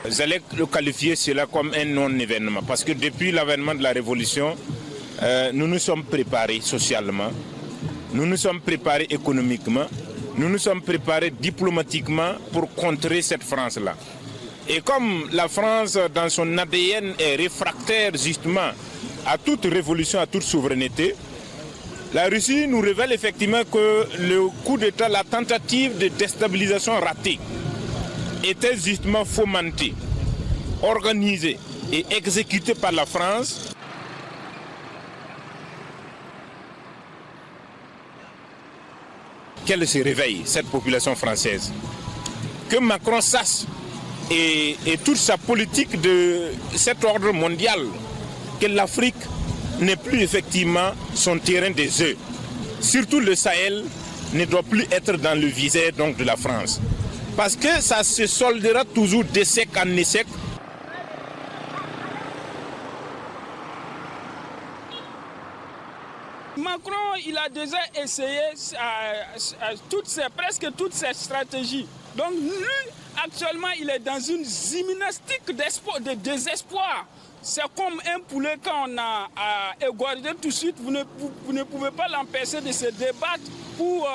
J'allais qualifier cela comme un non-événement parce que depuis l'avènement de la révolution, nous nous sommes préparés socialement, nous nous sommes préparés économiquement, nous nous sommes préparés diplomatiquement pour contrer cette France-là. Et comme la France, dans son ADN, est réfractaire justement à toute révolution, à toute souveraineté, la Russie nous révèle effectivement que le coup d'État, la tentative de déstabilisation ratée, était justement fomentée, organisée et exécutée par la France. Qu'elle se réveille, cette population française. Que Macron sache et toute sa politique de cet ordre mondial, que l'Afrique n'est plus effectivement son terrain des œufs. Surtout le Sahel ne doit plus être dans le viseur donc de la France. Parce que ça se soldera toujours d'échec en échec. Macron, il a déjà essayé presque toutes ces stratégies. Donc lui, actuellement, il est dans une gymnastique de désespoir. C'est comme un poulet quand on a égorgé tout de suite, vous ne pouvez pas l'empêcher de se débattre pour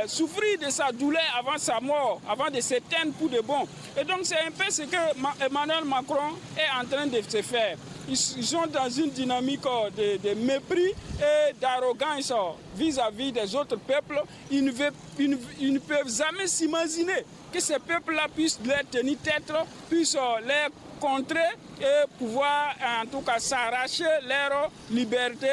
souffrir de sa douleur avant sa mort, avant de s'éteindre pour de bon. Et donc c'est un peu ce que Emmanuel Macron est en train de se faire. Ils sont dans une dynamique de mépris et d'arrogance vis-à-vis des autres peuples. Ils ne peuvent jamais s'imaginer que ces peuples-là puissent leur tenir tête, puissent les contrer et pouvoir en tout cas s'arracher leur liberté.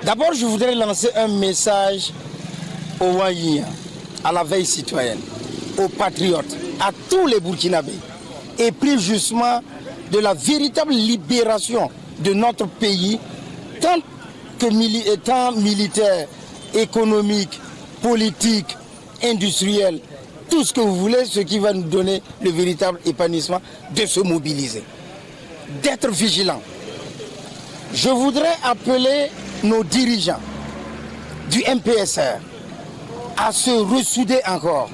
D'abord, je voudrais lancer un message aux Wanyis, à la veille citoyenne, aux patriotes, à tous les Burkinabés, et plus justement de la véritable libération de notre pays, tant militaire, économique, politique, industriel, tout ce que vous voulez, ce qui va nous donner le véritable épanouissement, de se mobiliser, d'être vigilants. Je voudrais appeler nos dirigeants du MPSR à se ressouder encore.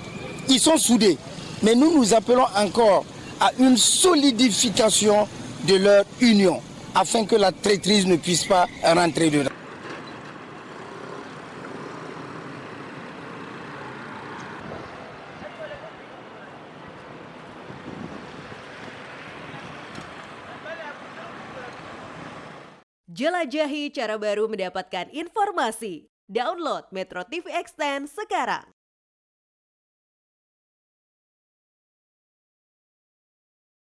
Ils sont soudés, mais nous appelons encore à une solidification de leur union, afin que la traîtrise ne puisse pas rentrer dedans. Jelajahi cara baru mendapatkan informasi. Download Metro TV Extend sekarang.